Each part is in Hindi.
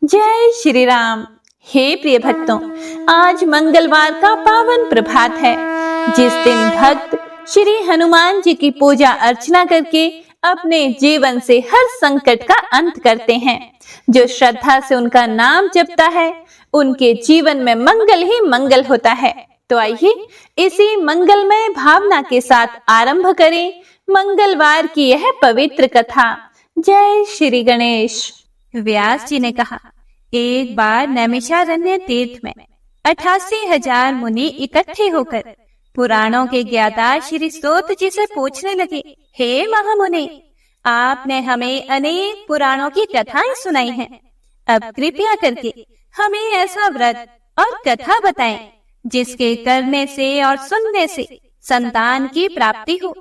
जय श्री राम। हे प्रिय भक्तों, आज मंगलवार का पावन प्रभात है, जिस दिन भक्त श्री हनुमान जी की पूजा अर्चना करके अपने जीवन से हर संकट का अंत करते हैं। जो श्रद्धा से उनका नाम जपता है, उनके जीवन में मंगल ही मंगल होता है। तो आइए इसी मंगलमय भावना के साथ आरंभ करें मंगलवार की यह पवित्र कथा। जय श्री गणेश। व्यास जी ने कहा, एक बार नैमिषारण्य तीर्थ में 88,000 मुनि इकट्ठे होकर पुराणों के ज्ञाता श्री सूत जी से पूछने लगे, हे महामुनि, आपने हमें अनेक पुराणों की कथाएं सुनाई हैं। अब कृपया करके हमें ऐसा व्रत और कथा बताएं जिसके करने से और सुनने से संतान की प्राप्ति हो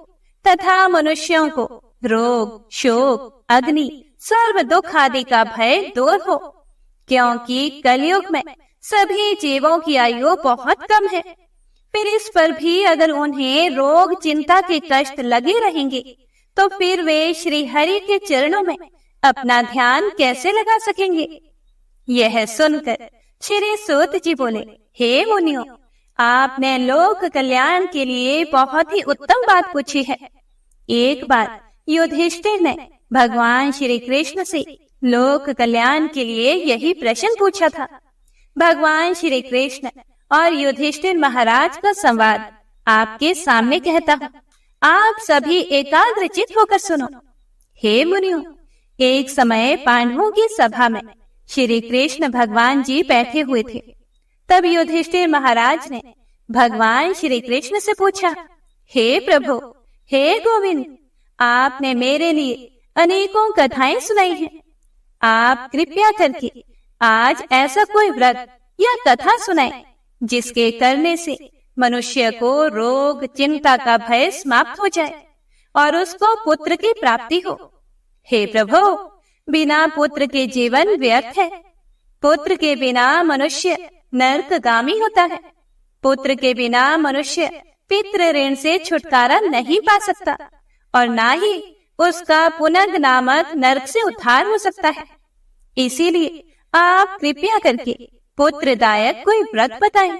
तथा मनुष्यों को रोग, शोक, अग्नि, सर्व दुख आदि का भय दूर हो, क्योंकि कलयुग में सभी जीवों की आयु बहुत कम है। फिर इस पर भी अगर उन्हें रोग, चिंता के कष्ट लगे रहेंगे तो फिर वे श्री हरि के चरणों में अपना ध्यान कैसे लगा सकेंगे। यह सुनकर श्री सूत जी बोले, हे मुनियों, आपने लोक कल्याण के लिए बहुत ही उत्तम बात पूछी है। एक बार युधिष्ठिर ने भगवान श्री कृष्ण से लोक कल्याण के लिए यही प्रश्न पूछा था। भगवान श्री कृष्ण और युधिष्ठिर महाराज का संवाद आपके सामने कहता हूँ, आप सभी एकाग्रचित होकर सुनो। हे मुनियों, एक समय पांडवों की सभा में श्री कृष्ण भगवान जी बैठे हुए थे। तब युधिष्ठिर महाराज ने भगवान श्री कृष्ण से पूछा, हे प्रभु, हे गोविंद, आपने मेरे लिए अनेकों कथाएं सुनाई हैं। आप कृपया करके आज ऐसा कोई व्रत या कथा सुनाएं जिसके करने से मनुष्य को रोग, चिंता का भय समाप्त हो जाए और उसको पुत्र की प्राप्ति हो। हे प्रभु, बिना पुत्र के जीवन व्यर्थ है। पुत्र के बिना मनुष्य नरकगामी होता है। पुत्र के बिना मनुष्य पितृ ऋण से छुटकारा नहीं पा सकता और ना ही उसका पुनर्ग नामक नरक से उद्धार हो सकता है। इसीलिए आप कृपया करके पुत्रदायक कोई व्रत बताएं।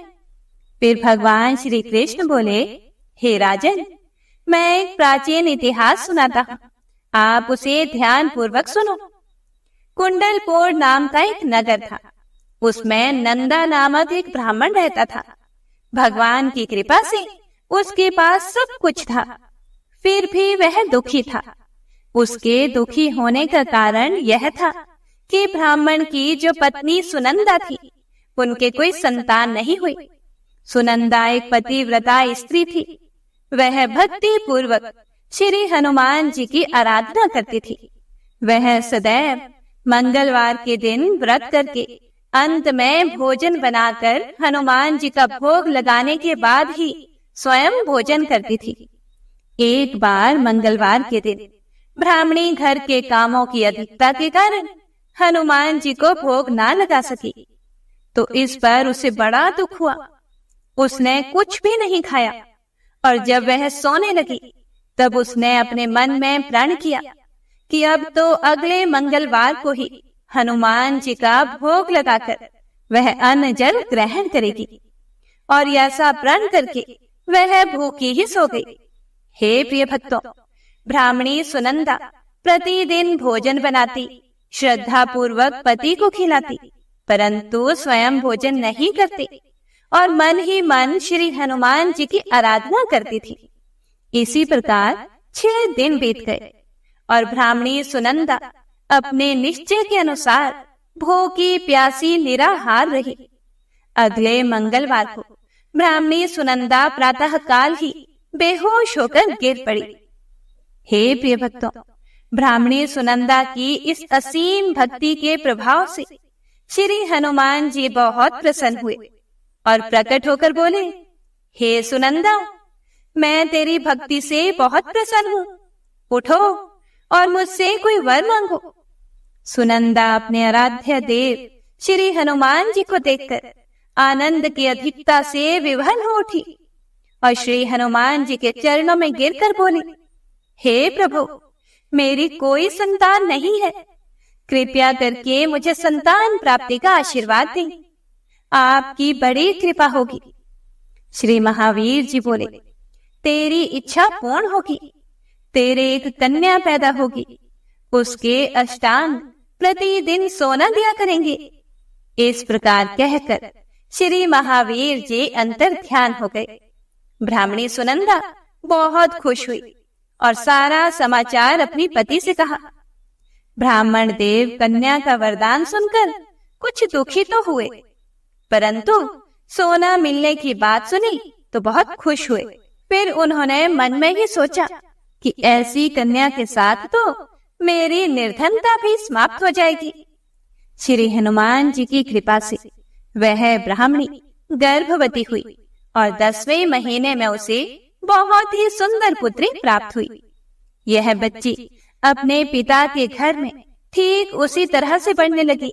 फिर भगवान श्री कृष्ण बोले, हे राजन, मैं एक प्राचीन इतिहास सुनाता हूँ, आप उसे ध्यान पूर्वक सुनो। कुंडलपुर नाम का एक नगर था। उसमें नंदा नामक एक ब्राह्मण रहता था। भगवान की कृपा से उसके पास सब कुछ था, फिर भी वह दुखी था। उसके दुखी होने का कारण यह था कि ब्राह्मण की जो पत्नी सुनंदा थी, उनके कोई संतान नहीं हुई। सुनंदा एक पतिव्रता स्त्री थी। वह भक्ति पूर्वक श्री हनुमान जी की आराधना करती थी। वह सदैव मंगलवार के दिन व्रत करके अंत में भोजन बनाकर हनुमान जी का भोग लगाने के बाद ही स्वयं भोजन करती थी। एक बार मंगलवार के दिन ब्राह्मणी घर के कामों की अधिकता के कारण हनुमान जी को भोग ना लगा सकी, तो इस पर उसे बड़ा दुख हुआ। उसने कुछ भी नहीं खाया और जब वह सोने लगी तब उसने अपने मन में प्रण किया कि अब तो अगले मंगलवार को ही हनुमान जी का भोग लगाकर वह अन्न जल ग्रहण करेगी। और ऐसा प्रण करके वह भूखी ही सो गई। हे प्रिय भक्तों, ब्राह्मणी सुनंदा प्रतिदिन भोजन बनाती, श्रद्धा पूर्वक पति को खिलाती, परंतु स्वयं भोजन नहीं करती और मन ही मन श्री हनुमान जी की आराधना करती थी। इसी प्रकार 6 दिन बीत गए और ब्राह्मणी सुनंदा अपने निश्चय के अनुसार भूखी प्यासी निराहार रही। अगले मंगलवार को ब्राह्मणी सुनंदा प्रातः काल ही बेहोश होकर गिर पड़ी। हे प्रिय भक्तों, ब्राह्मणी सुनंदा की इस असीम भक्ति के प्रभाव से श्री हनुमान जी बहुत प्रसन्न हुए और प्रकट होकर बोले, हे सुनंदा, मैं तेरी भक्ति से बहुत प्रसन्न हूँ। उठो और मुझसे कोई वर मांगो। सुनंदा अपने आराध्य देव श्री हनुमान जी को देखकर आनंद की अधिकता से विवल हो उठी और श्री हनुमान जी के चरणों में गिरकर बोली, हे प्रभु, मेरी कोई संतान नहीं है, कृपया करके मुझे संतान प्राप्ति का आशीर्वाद दें। आपकी बड़ी कृपा होगी। श्री महावीर जी बोले, तेरी इच्छा पूर्ण होगी। तेरे एक कन्या पैदा होगी। उसके अष्टांग प्रतिदिन सोना दिया करेंगे। इस प्रकार कहकर श्री महावीर जी अंतर ध्यान हो गए। ब्राह्मणी सुनंदा बहुत खुश हुई और सारा समाचार अपनी पति से कहा। ब्राह्मण देव कन्या का वरदान सुनकर कुछ दुखी तो हुए, परंतु सोना मिलने की बात सुनी तो बहुत खुश हुए। फिर उन्होंने मन में ही सोचा कि ऐसी कन्या के साथ तो मेरी निर्धनता भी समाप्त हो जाएगी। श्री हनुमान जी की कृपा से वह ब्राह्मणी गर्भवती हुई और 10वें महीने में उसे बहुत ही सुंदर पुत्री प्राप्त हुई। यह बच्ची अपने पिता के घर में ठीक उसी तरह से बढ़ने लगी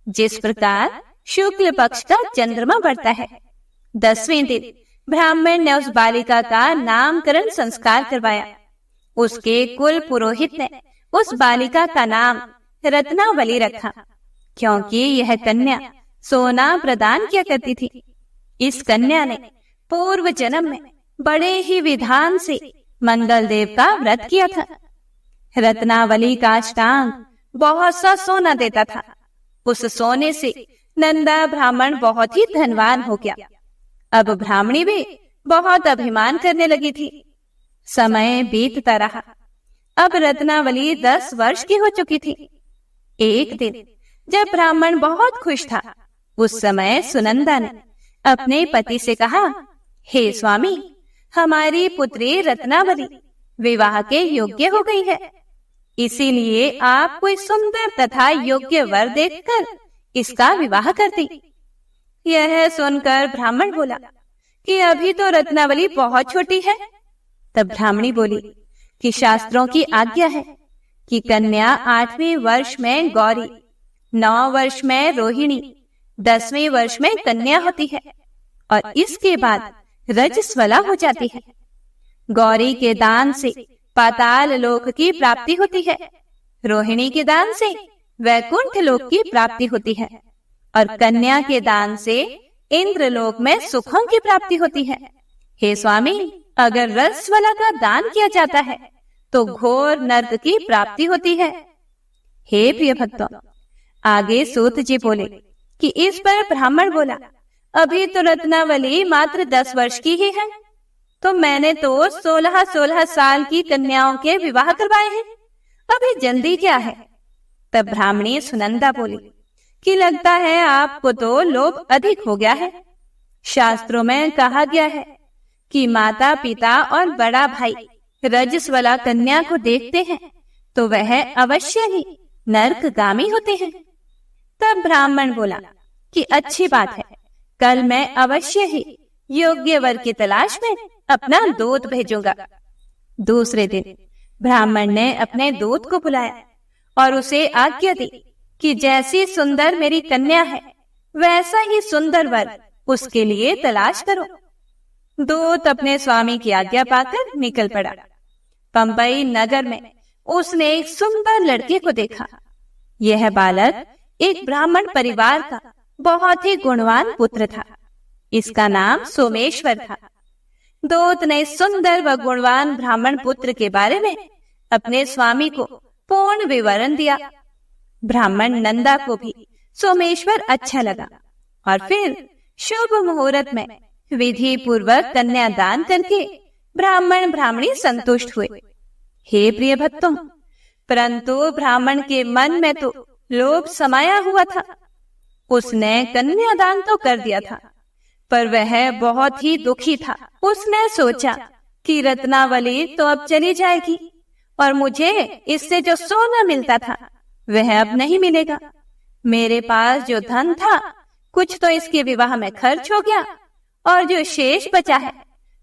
जिस प्रकार शुक्ल पक्ष का चंद्रमा बढ़ता है। 10वें दिन ब्राह्मण ने उस बालिका का नामकरण संस्कार करवाया। उसके कुल पुरोहित ने उस बालिका का नाम रत्नावली रखा, क्योंकि यह कन्या सोना प्रदान किया करती थी। इस कन्या ने पूर्व जन्म में बड़े ही विधान से मंगल देव का व्रत किया था। रत्नावली का अष्टांग बहुत सा सोना देता था। उस सोने से नंदा ब्राह्मण बहुत ही धनवान हो गया। अब ब्राह्मणी भी बहुत अभिमान करने लगी थी। समय बीतता रहा। अब रत्नावली 10 वर्ष की हो चुकी थी। एक दिन जब ब्राह्मण बहुत खुश था, उस समय सुनंदा ने अपने पति से कहा, हे स्वामी, हमारी पुत्री रत्नावली विवाह के योग्य हो गई है। इसीलिए आप कोई सुंदर तथा योग्य वर देखकर इसका विवाह कर दें। यह सुनकर ब्राह्मण बोला कि अभी तो रत्नावली बहुत छोटी है। तब ब्राह्मणी बोली कि शास्त्रों की आज्ञा है कि कन्या 8वें वर्ष में गौरी, 9 वर्ष में रोहिणी, 10वें वर्ष में कन्या होती है और इसके बाद रजस्वला हो जाती है। गौरी के दान से पाताल लोक की प्राप्ति होती है, रोहिणी के दान से वैकुंठ लोक की प्राप्ति होती है और कन्या के दान से इंद्रलोक में सुखों की प्राप्ति होती है। हे स्वामी, अगर रजस्वला का दान किया जाता है तो घोर नर्क की प्राप्ति होती है। हे प्रिय भक्तों, आगे सूत जी बोले कि इस पर ब्राह्मण बोला, अभी तो रत्नावली मात्र 10 वर्ष की ही है, तो मैंने तो 16-16 साल की कन्याओं के विवाह करवाए हैं, अभी जल्दी क्या है। तब ब्राह्मणी सुनंदा बोली कि लगता है आपको तो लोभ अधिक हो गया है। शास्त्रों में कहा गया है कि माता पिता और बड़ा भाई रजस्वला कन्या को देखते हैं तो वह अवश्य ही नरकगामी होते हैं। तब ब्राह्मण बोला कि अच्छी बात है, कल मैं अवश्य ही योग्य वर की तलाश में अपना दूत भेजूंगा। दूसरे दिन ब्राह्मण ने अपने दूत को बुलाया और उसे आज्ञा दी कि जैसी सुंदर मेरी कन्या है वैसा ही सुंदर वर उसके लिए तलाश करो। दूत अपने स्वामी की आज्ञा पाकर निकल पड़ा। पंबई नगर में उसने एक सुंदर लड़के को देखा। यह बालक एक ब्राह्मण परिवार का बहुत ही गुणवान पुत्र था। इसका नाम सोमेश्वर था। दूत ने सुंदर व गुणवान ब्राह्मण पुत्र के बारे में अपने स्वामी को पूर्ण विवरण दिया। ब्राह्मण नंदा को भी सोमेश्वर अच्छा लगा और फिर शुभ मुहूर्त में विधि पूर्वक कन्यादान करके ब्राह्मण ब्राह्मणी संतुष्ट हुए। हे प्रिय भक्तों, परंतु ब्राह्मण के मन में तो लोभ समाया हुआ था। उसने कन्यादान तो कर दिया था, पर वह बहुत ही दुखी था। उसने सोचा कि रत्नावली तो अब चली जाएगी और मुझे इससे जो सोना मिलता था वह अब नहीं मिलेगा। मेरे पास जो धन था कुछ तो इसके विवाह में खर्च हो गया और जो शेष बचा है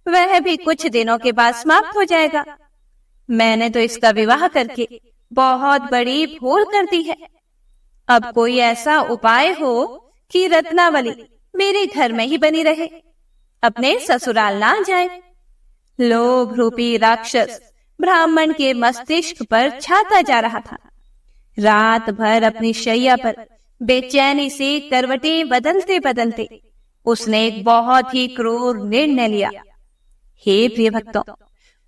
वह भी कुछ दिनों के बाद समाप्त हो जाएगा। मैंने तो इसका विवाह करके बहुत बड़ी भूल कर दी है। अब कोई ऐसा उपाय हो कि रत्नावली मेरे घर में ही बनी रहे, अपने ससुराल ना जाए। लोभ रूपी राक्षस ब्राह्मण के मस्तिष्क पर छाता जा रहा था। रात भर अपनी शैया पर बेचैनी से करवटें बदलते बदलते उसने एक बहुत ही क्रूर निर्णय लिया। हे प्रिय भक्तों,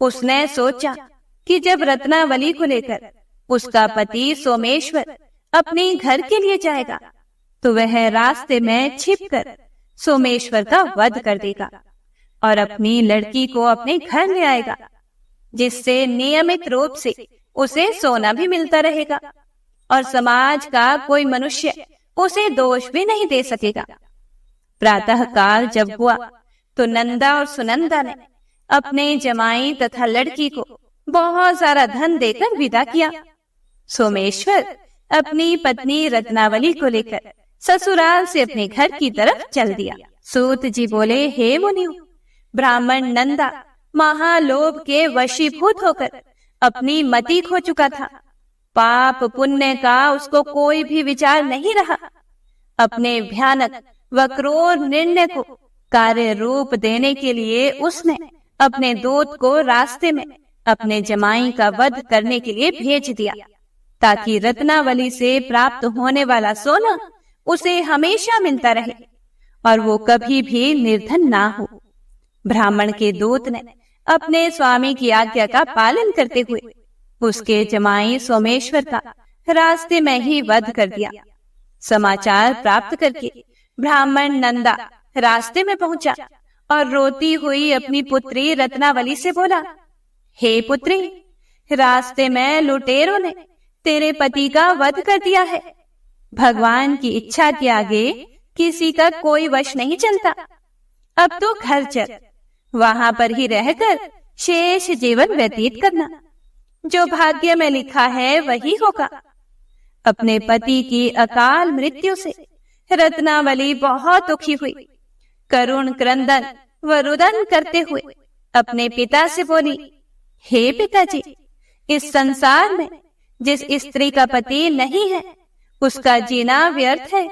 उसने सोचा कि जब रत्नावली को लेकर उसका पति सोमेश्वर अपने घर के लिए जाएगा तो वह रास्ते में छिपकर सोमेश्वर का वध कर देगा और अपनी लड़की को अपने घर ले आएगा, जिससे नियमित रूप से उसे सोना भी मिलता रहेगा और समाज का कोई मनुष्य उसे दोष भी नहीं दे सकेगा। प्रातः काल जब हुआ तो नंदा और सुनंदा ने अपने जमाई तथा लड़की को बहुत सारा धन देकर विदा किया। सोमेश्वर अपनी पत्नी रत्नावली को लेकर ससुराल से अपने घर की तरफ चल दिया। सूत जी बोले, हे मुनियों, ब्राह्मण नंदा महालोभ के वशीभूत होकर अपनी मति खो चुका था। पाप पुण्य का उसको कोई भी विचार नहीं रहा। अपने भयानक व क्रूर निर्णय को कार्य रूप देने के लिए उसने अपने दूत को रास्ते में अपने जमाई का वध करने के लिए भेज दिया, ताकि रत्नावली से प्राप्त होने वाला सोना उसे हमेशा मिलता रहे और वो कभी भी निर्धन ना हो। ब्राह्मण के दूत ने अपने स्वामी की आज्ञा का पालन करते हुए उसके जमाई सोमेश्वर का रास्ते में ही वध कर दिया। समाचार प्राप्त करके ब्राह्मण नंदा रास्ते में पहुंचा और रोती हुई अपनी पुत्री रत्नावली से बोला, हे पुत्री, रास्ते में लुटेरों ने तेरे पति का वध कर दिया है। भगवान की इच्छा के आगे किसी का कोई वश नहीं चलता। अब तो घर चल, वहां पर ही रहकर शेष जीवन व्यतीत करना। जो भाग्य में लिखा है वही होगा। अपने पति की अकाल मृत्यु से रत्नावली बहुत दुखी हुई। करुण क्रंदन व रुदन करते हुए अपने पिता से बोली, हे पिताजी, इस संसार में जिस स्त्री का पति नहीं है उसका जीना व्यर्थ है।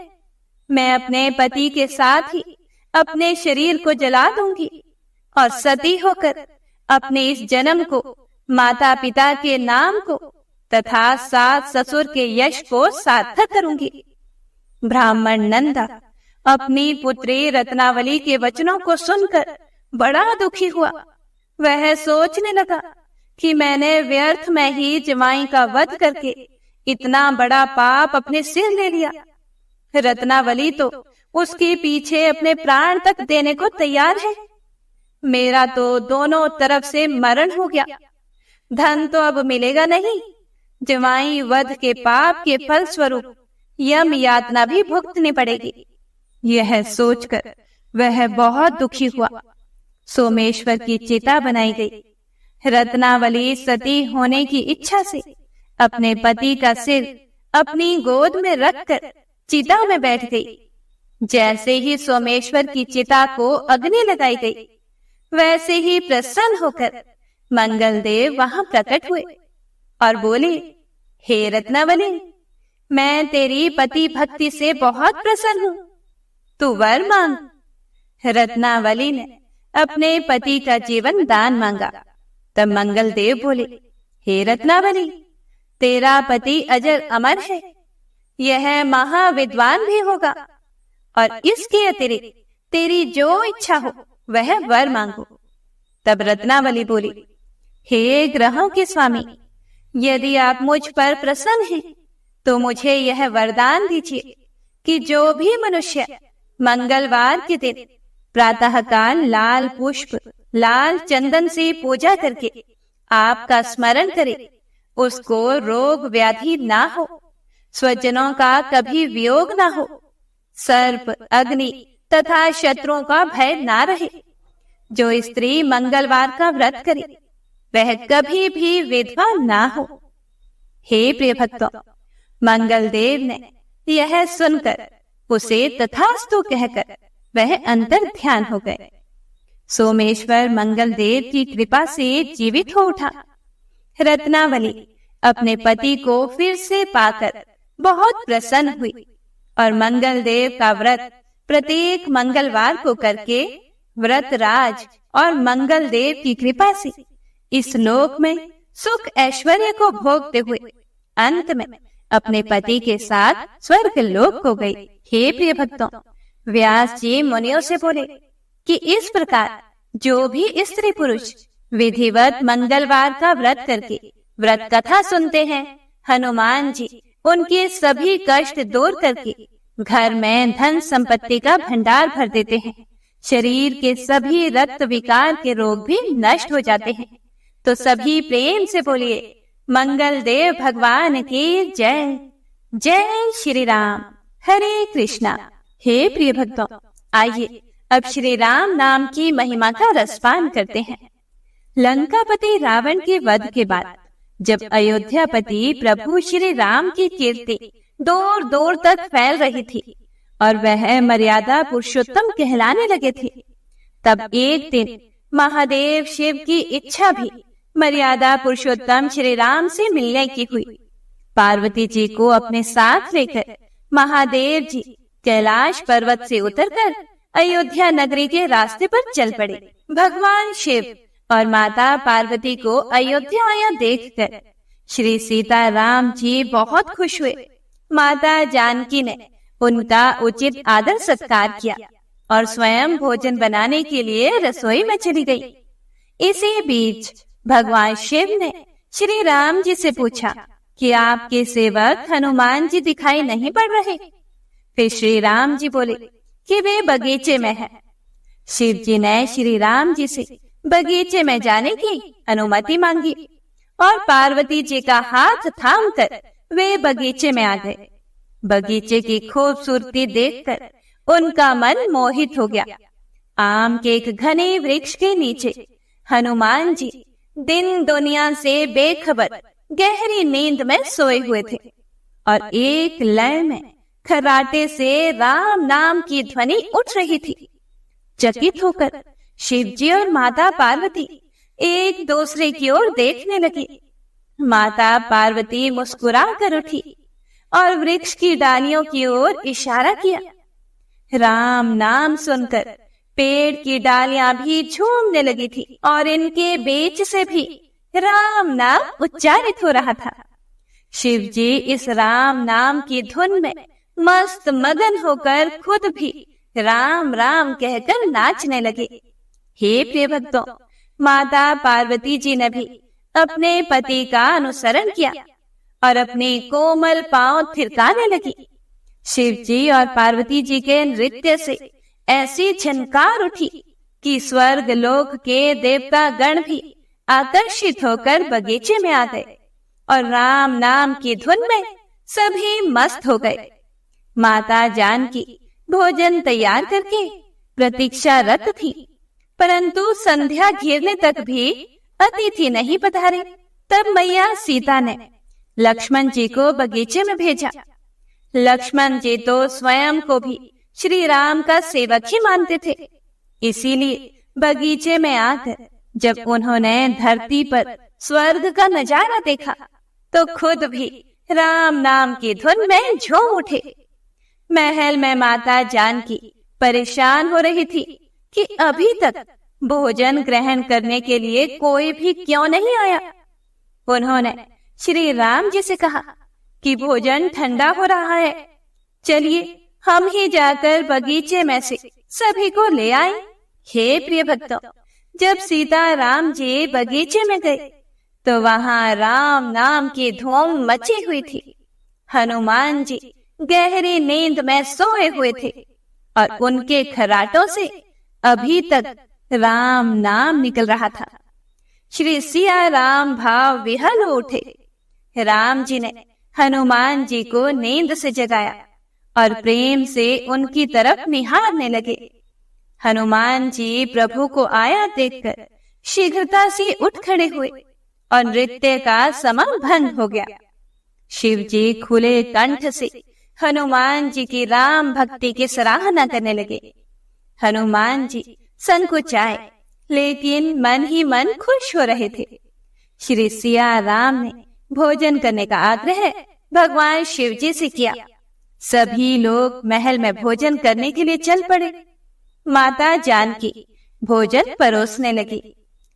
मैं अपने पति के साथ ही अपने शरीर को जला दूंगी और सती होकर अपने इस जन्म को, माता पिता के नाम को तथा सास ससुर के यश को सार्थक करूंगी। ब्राह्मण नंदा अपनी पुत्री रत्नावली के वचनों को सुनकर बड़ा दुखी हुआ। वह सोचने लगा कि मैंने व्यर्थ में ही जमाई का वध करके इतना बड़ा पाप अपने सिर ले लिया। रत्नावली तो उसके पीछे अपने प्राण तक देने को तैयार है। मेरा तो दोनों तरफ से मरण हो गया। धन तो अब मिलेगा नहीं। जमाई वध के पाप के फल स्वरूप यम यातना भी भुगतनी पड़ेगी। यह सोचकर वह बहुत दुखी हुआ। सोमेश्वर की चिता बनाई गई। रत्नावली सती होने की इच्छा से अपने पति का सिर अपनी गोद में रखकर चिता में बैठ गई। जैसे ही सोमेश्वर की चिता को अग्नि लगाई गई, वैसे ही प्रसन्न होकर मंगलदेव वहां प्रकट हुए और बोले, हे रत्नावली, मैं तेरी पति भक्ति से बहुत प्रसन्न हूं, तू वर मांग। रत्नावली ने अपने पति का जीवन दान मांगा। तब मंगलदेव बोले, हे रत्नावली, तेरा पति अजर अमर है, यह महाविद्वान भी होगा और इसके अतिरिक्त तेरी जो इच्छा हो वह वर मांगो। तब रत्नावली बोली, हे ग्रहों के स्वामी, यदि आप मुझ पर प्रसन्न हैं तो मुझे यह वरदान दीजिए कि जो भी मनुष्य मंगलवार के दिन प्रातःकाल लाल पुष्प, लाल चंदन से पूजा करके आपका स्मरण करे, उसको रोग व्याधि ना हो, स्वजनों का कभी वियोग ना हो, सर्प, अग्नि तथा शत्रुओं का भय ना रहे। जो स्त्री मंगलवार का व्रत करे वह कभी भी विधवा ना हो। हे प्रिय भक्तों, मंगलदेव ने यह सुनकर उसे तथास्तु कहकर वह अंतर ध्यान हो गए। सोमेश्वर मंगलदेव की कृपा से जीवित हो उठा। रत्नावली अपने पति को फिर से पाकर बहुत प्रसन्न हुई और मंगलदेव का व्रत प्रत्येक मंगलवार को करके व्रत राज और मंगलदेव की कृपा से इस लोक में सुख ऐश्वर्य को भोगते हुए अंत में अपने पति के साथ स्वर्ग लोक को गई। हे प्रिय भक्तों, व्यास जी मुनियों से बोले कि इस प्रकार जो भी स्त्री पुरुष विधिवत मंगलवार का व्रत करके व्रत कथा सुनते हैं, हनुमान जी उनके सभी कष्ट दूर करके घर में धन संपत्ति का भंडार भर देते हैं। शरीर के सभी रक्त विकार के रोग भी नष्ट हो जाते हैं। तो सभी प्रेम से बोलिए, मंगल देव भगवान की जय। जय श्री राम। हरे कृष्णा। हे प्रिय भक्तों, आइए अब श्री राम नाम की महिमा का रसपान करते हैं। लंकापति रावण के वध के बाद जब अयोध्यापति प्रभु श्री राम की कीर्ति दूर दूर तक फैल रही थी और वह मर्यादा पुरुषोत्तम कहलाने लगे थे, तब एक दिन महादेव शिव की इच्छा भी मर्यादा पुरुषोत्तम श्री राम से मिलने की हुई। पार्वती जी को अपने साथ लेकर महादेव जी कैलाश पर्वत से उतरकर अयोध्या नगरी के रास्ते पर चल पड़े। भगवान शिव और माता पार्वती को अयोध्या आया देखकर श्री सीताराम जी बहुत खुश हुए। माता जानकी ने उनका उचित आदर सत्कार किया और स्वयं भोजन बनाने के लिए रसोई में चली गई। इसी बीच भगवान शिव ने श्री राम जी से पूछा कि आपके सेवक हनुमान जी दिखाई नहीं पड़ रहे। फिर श्री राम जी बोले कि वे बगीचे में हैं। शिव जी ने श्री राम जी से बगीचे में जाने की अनुमति मांगी और पार्वती जी का हाथ थामकर वे बगीचे में आ गए। बगीचे की खूबसूरती देखकर उनका मन मोहित हो गया। आम के एक घने वृक्ष के नीचे हनुमान जी दिन दुनिया से बेखबर गहरी नींद में सोए हुए थे और एक लय में खर्राटे से राम नाम की ध्वनि उठ रही थी। चकित होकर शिव जी और माता पार्वती एक दूसरे की ओर देखने लगे। माता पार्वती मुस्कुरा कर उठी और वृक्ष की डालियों की ओर इशारा किया। राम नाम सुनकर पेड़ की डालियां भी झूमने लगी थी और इनके बीच से भी राम नाम उच्चारित हो रहा था। शिव जी इस राम नाम की धुन में मस्त मगन होकर खुद भी राम राम कहकर नाचने लगे। हे प्रिय भक्तों, माता पार्वती जी ने भी अपने पति का अनुसरण किया और अपने कोमल पांव थिरकाने लगी। शिव जी और पार्वती जी के नृत्य से ऐसी झनकार उठी कि स्वर्ग लोक के देवता गण भी आकर्षित होकर बगीचे में आ गए और राम नाम की धुन में सभी मस्त हो गए। माता जानकी भोजन तैयार करके प्रतीक्षारत थी, परंतु संध्या घिरने तक भी अतिथि नहीं पधारे। तब मैया सीता ने लक्ष्मण जी को बगीचे में भेजा। लक्ष्मण जी तो स्वयं को भी श्री राम का सेवक ही मानते थे, इसीलिए बगीचे में आकर जब उन्होंने धरती पर स्वर्ग का नजारा देखा तो खुद भी राम नाम की धुन में झूम उठे। महल में माता जानकी परेशान हो रही थी कि अभी तक भोजन ग्रहण करने के लिए कोई भी क्यों नहीं आया। उन्होंने श्री राम जी से कहा कि भोजन ठंडा हो रहा है, चलिए हम ही जाकर बगीचे में से सभी को ले आए। हे प्रिय भक्तों, जब सीता राम जी बगीचे में गए तो वहां राम नाम की धूम मची हुई थी। हनुमान जी गहरी नींद में सोए हुए थे और उनके खर्राटों से अभी तक राम नाम निकल रहा था। श्री सिया राम भाव विहल उठे। राम जी ने हनुमान जी को नींद से जगाया और प्रेम से उनकी तरफ निहारने लगे। हनुमान जी प्रभु को आया देखकर शीघ्रता से उठ खड़े हुए और नृत्य का समम भंग हो गया। शिव जी खुले कंठ से हनुमान जी की राम भक्ति की सराहना करने लगे। हनुमान जी संकुचाए लेकिन मन ही मन खुश हो रहे थे। श्री सिया राम ने भोजन करने का आग्रह भगवान शिव जी से किया। सभी लोग महल में भोजन करने के लिए चल पड़े। माता जानकी भोजन परोसने लगी।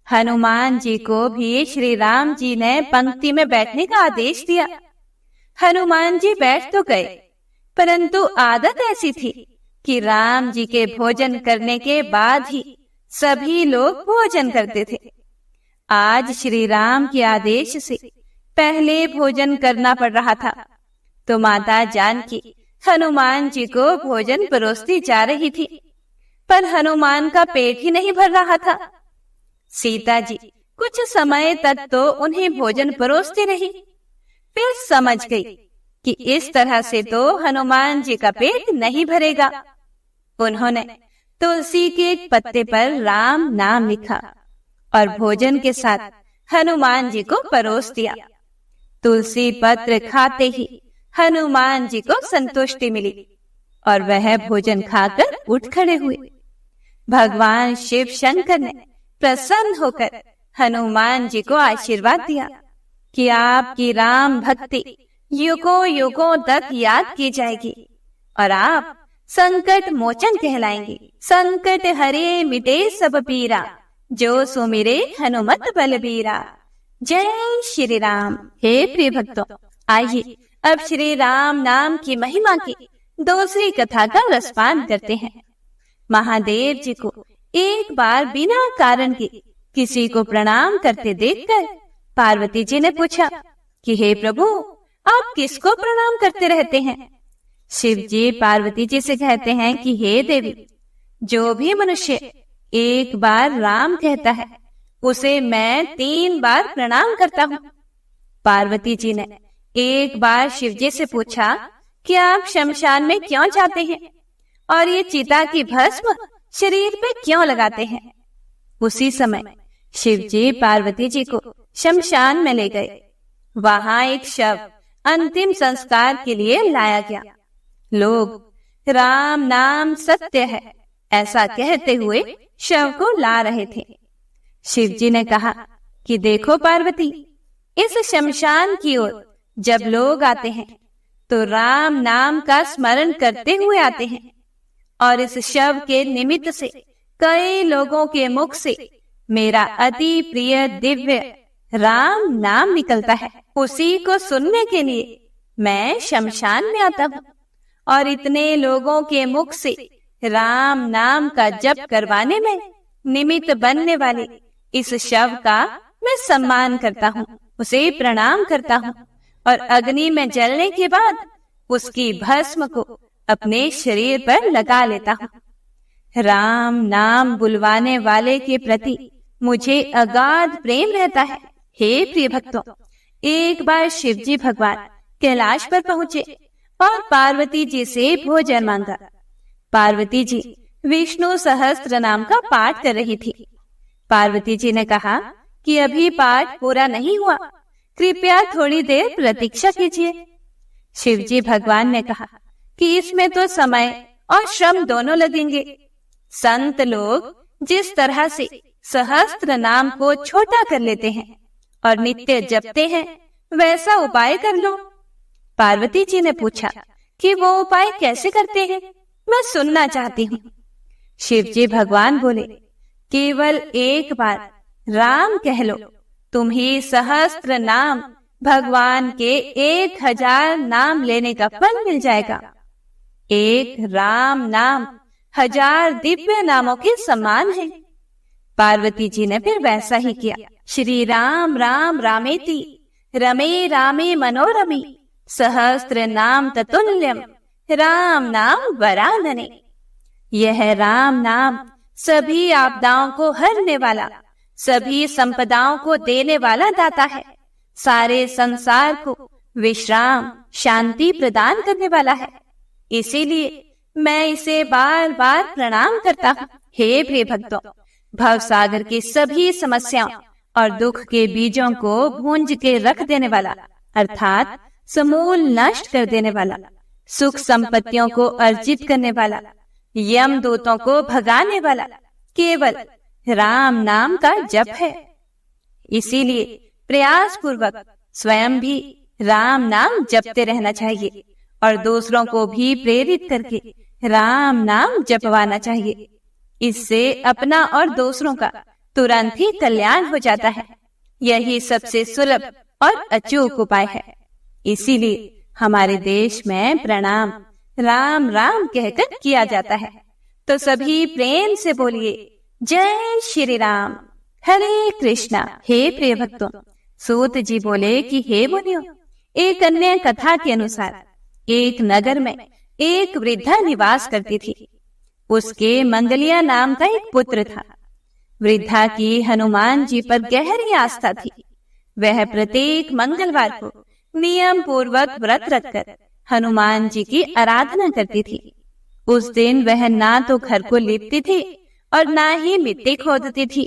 हनुमान जी को भी श्री राम जी ने पंक्ति में बैठने का आदेश दिया। हनुमान जी बैठ तो गए, परंतु आदत ऐसी थी कि राम जी के भोजन करने के बाद ही सभी लोग भोजन करते थे। आज श्री राम के आदेश से पहले भोजन करना पड़ रहा था, तो माता जानकी हनुमान जी को भोजन परोसती जा रही थी, पर हनुमान का पेट ही नहीं भर रहा था। सीता जी कुछ समय तक तो उन्हें भोजन परोसती रही, फिर समझ गई कि इस तरह से तो हनुमान जी का पेट नहीं भरेगा। उन्होंने तुलसी के एक पत्ते पर राम नाम लिखा और भोजन के साथ हनुमान जी को परोस दिया। तुलसी पत्र खाते ही हनुमान जी को संतुष्टि मिली और वह भोजन खाकर उठ खड़े हुए। भगवान शिव शंकर ने प्रसन्न होकर हनुमान जी को आशीर्वाद दिया कि आपकी राम भक्ति युगों युगों तक याद की जाएगी और आप संकट मोचन कहलाएंगे। संकट हरे मिटे सब पीरा, जो सुमिरे हनुमत बलबीरा। जय श्री राम। हे प्रिय भक्तों, आइए अब श्री राम नाम की महिमा की दूसरी कथा का रसपान करते हैं। महादेव जी को एक बार बिना कारण के किसी को प्रणाम करते देखकर पार्वती जी ने पूछा कि हे प्रभु, आप किसको प्रणाम करते रहते हैं? शिव जी पार्वती जी से कहते हैं कि हे देवी, जो भी मनुष्य एक बार राम कहता है उसे मैं 3 बार प्रणाम करता हूँ। पार्वती जी ने एक बार शिव जी से पूछा कि आप शमशान में क्यों जाते हैं और ये चिता की भस्म शरीर पे क्यों लगाते हैं? उसी समय शिव जी पार्वती जी को शमशान में ले गए। वहां एक शव अंतिम संस्कार के लिए लाया गया। लोग राम नाम सत्य है ऐसा कहते हुए शव को ला रहे थे। शिव जी ने कहा कि देखो पार्वती, इस शमशान की ओर जब लोग आते हैं तो राम नाम का स्मरण करते हुए आते हैं और इस शव के निमित्त से कई लोगों के मुख से मेरा अति प्रिय दिव्य राम नाम निकलता है। उसी को सुनने के लिए मैं शमशान में आता हूँ और इतने लोगों के मुख से राम नाम का जप करवाने में निमित्त बनने वाले इस शव का मैं सम्मान करता हूँ, उसे प्रणाम करता हूँ और अग्नि में जलने के बाद उसकी भस्म को अपने शरीर पर लगा लेता हूँ। राम नाम बुलवाने वाले के प्रति मुझे अगाध प्रेम रहता है। हे प्रिय भक्तों, एक बार शिव जी भगवान कैलाश पर पहुँचे और पार्वती जी से भोजन मांगा। पार्वती जी विष्णु सहस्त्र नाम का पाठ कर रही थी। पार्वती जी ने कहा कि अभी पाठ पूरा नहीं हुआ, कृपया थोड़ी देर प्रतीक्षा कीजिए। शिव जी भगवान ने कहा कि इसमें तो समय और श्रम दोनों लगेंगे। संत लोग जिस तरह से सहस्त्र नाम को छोटा कर लेते हैं और नित्य जपते हैं, वैसा उपाय कर लो। पार्वती जी ने पूछा कि वो उपाय कैसे करते हैं, मैं सुनना चाहती हूँ। शिव जी भगवान बोले, केवल एक बार राम कह लो, तुम्हें सहस्त्र नाम भगवान के 1000 नाम लेने का फल मिल जाएगा। एक राम नाम 1000 दिव्य नामों के समान है। पार्वती जी ने फिर वैसा ही किया। श्री राम राम रामेति रमे रामे मनोरमे सहस्त्र नाम ततुल्यम राम नाम वरानने। यह राम नाम सभी आपदाओं को हरने वाला, सभी संपदाओं को देने वाला दाता है। सारे संसार को विश्राम शांति प्रदान करने वाला है, इसीलिए मैं इसे बार बार प्रणाम करता हूँ। हे प्रिय भक्तों, भव सागर की सभी समस्याओं और दुख के बीजों को भूंज के रख देने वाला, अर्थात समूल नष्ट कर देने वाला, सुख संपत्तियों को अर्जित करने वाला, यम दूतों को भगाने वाला केवल राम नाम का जप है। इसीलिए प्रयास पूर्वक स्वयं भी राम नाम जपते रहना चाहिए और दूसरों को भी प्रेरित करके राम नाम जपवाना चाहिए। इससे अपना और दूसरों का तुरंत ही कल्याण हो जाता है। यही सबसे सुलभ और अचूक उपाय है। इसीलिए हमारे देश में प्रणाम राम राम कहकर किया जाता है। तो सभी प्रेम से बोलिए जय श्री राम, हरे कृष्णा। हे प्रिय भक्तों, सूत जी बोले कि हे मुनियों, एक अन्य कथा के अनुसार एक नगर में एक वृद्धा निवास करती थी। उसके मंगलिया नाम का एक पुत्र था। वृद्धा की हनुमान जी पर गहरी आस्था थी। वह प्रत्येक मंगलवार को नियम पूर्वक व्रत रखकर हनुमान जी की आराधना करती थी। उस दिन वह ना तो घर को लीपती थी और ना ही मिट्टी खोदती थी।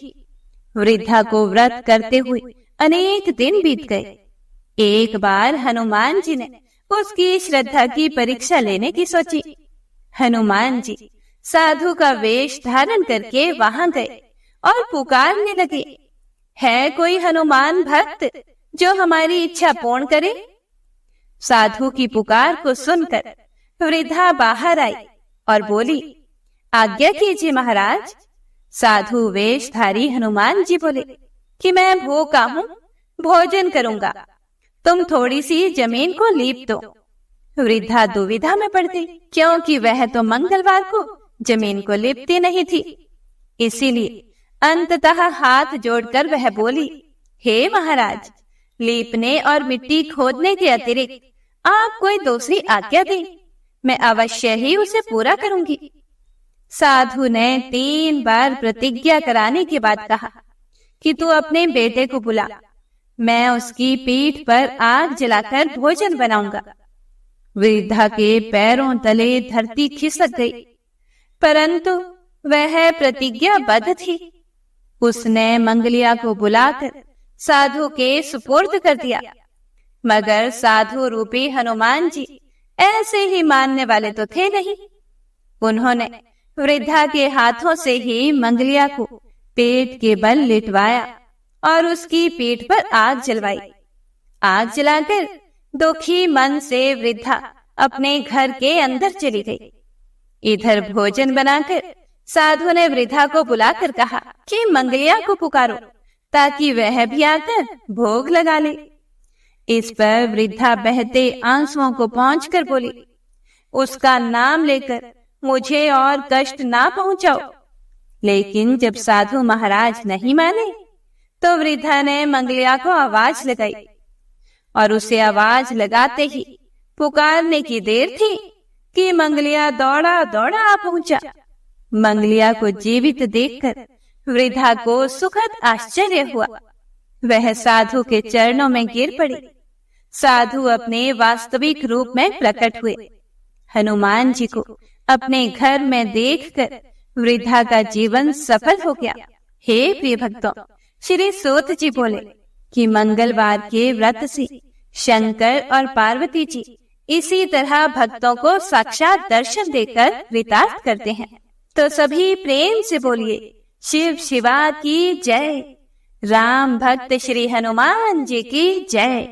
वृद्धा को व्रत करते हुए अनेक दिन बीत गए। एक बार हनुमान जी ने उसकी श्रद्धा की परीक्षा लेने की सोची। हनुमान जी साधु का वेश धारण करके वहां गए और पुकारने लगे, है कोई हनुमान भक्त जो हमारी इच्छा पूर्ण करे? साधु की पुकार को सुनकर वृद्धा बाहर आई और बोली, आज्ञा कीजिए महाराज। साधु वेशधारी हनुमान जी बोले कि मैं भूखा हूँ, भोजन करूंगा, तुम थोड़ी सी जमीन को लीप दो। वृद्धा दुविधा में पड़ गई, क्योंकि वह तो मंगलवार को जमीन को लीपती नहीं थी। इसीलिए अंततः हाथ जोड़कर वह बोली, हे महाराज, लीपने और मिट्टी खोदने के अतिरिक्त आप कोई दूसरी आज्ञा दें, मैं अवश्य ही उसे पूरा करूंगी। साधु ने 3 बार प्रतिज्ञा कराने के बाद कहा कि तू अपने बेटे को बुला, मैं उसकी पीठ पर आग जलाकर भोजन बनाऊंगा। वृद्धा के पैरों तले धरती खिसक गई, परंतु वह प्रतिज्ञाबद्ध थी। उसने मंगलिया को बुलाकर साधु के सुपुर्द कर दिया। मगर साधु रूपी हनुमान जी ऐसे ही मानने वाले तो थे नहीं। उन्होंने वृद्धा के हाथों से ही मंगलिया को पेट के बल लिटवाया और उसकी पीठ पर आग जलवाई। आग जलाकर दुखी मन से वृद्धा अपने घर के अंदर चली गई। इधर भोजन बनाकर साधु ने वृद्धा को बुलाकर कहा कि मंगलिया को पुकारो ताकि वह भी आकर भोग लगा ले। इस पर वृद्धा बहते आंसुओं को पोंछकर बोली, उसका नाम लेकर मुझे और कष्ट ना पहुंचाओ। लेकिन जब साधु महाराज नहीं माने तो वृद्धा ने मंगलिया को आवाज लगाई और उसे आवाज लगाते ही पुकारने की देर थी कि मंगलिया दौड़ा दौड़ा आ पहुंचा। मंगलिया को जीवित देखकर वृद्धा को सुखद आश्चर्य हुआ। वह साधु के चरणों में गिर पड़ी। साधु अपने वास्तविक रूप में प्रकट हुए। हनुमान जी को अपने घर में देखकर वृद्धा का जीवन सफल हो गया। हे प्रिय भक्तों, श्री सूत जी बोले कि मंगलवार के व्रत से शंकर और पार्वती जी इसी तरह भक्तों को साक्षात दर्शन देकर कृतार्थ करते हैं। तो सभी प्रेम से बोलिए शिव शिवा की जय, राम भक्त श्री हनुमान जी की जय।